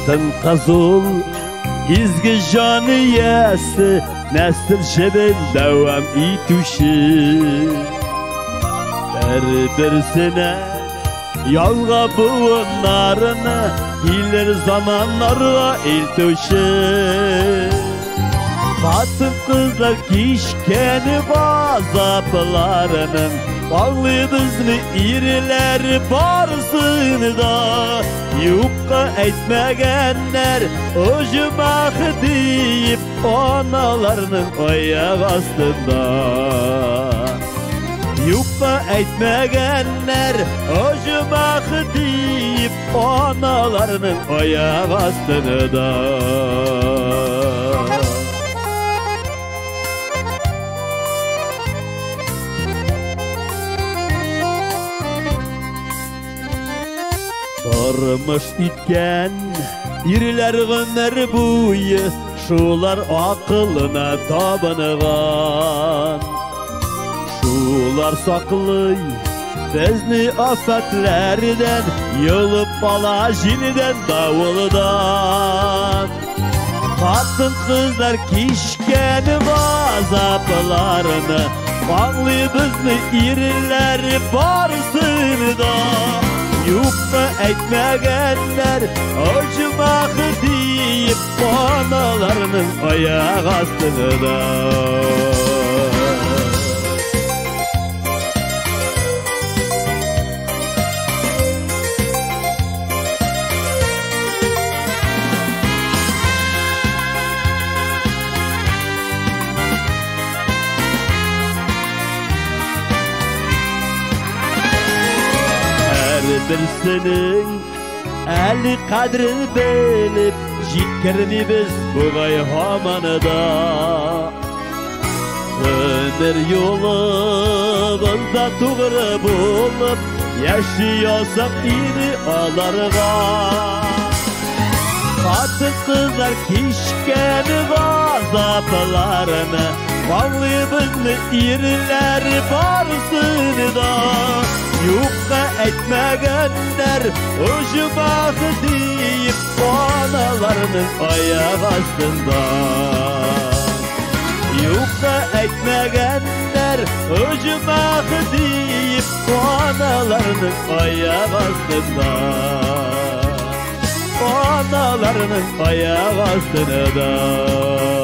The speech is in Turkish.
Altın kızıl izgi caniyesi nesl şebin devam ituşi bir-birsine yalga buğunlarını iler zamanlarga iltuşi Batın kızlar kişkeni bazaplarının Bağlı bizni iriler barsını da Yukka etmegenler Ojmak deyip analarının ayak astında Yukka etmegenler Ojmak deyip analarının ayak astında Tormuş itken iriler ömür boyu Şular akılına tabanıgan Şular saklay bizni afetlerden Yılıp ala jiniden davuldan Katın kızlar kişkeni vazaplarını Bağlı bizni iriler barsını da Yukka etmegenler Acımak deyip analarının ayak astığında Birsinin eli kadrini bilip Jitkerini biz buğay hamanıda Ömür yolumuzda tuğru bulup Yaşıyorsak iri alarga Katı kızlar kişkeni gazaplarını Bağlı bizni iriler barsını da Yukka etmegenler Ujmak deyip analarının ayak astında Yukka etmegenler Ujmak deyip analarının ayak astında Analarının ayak astında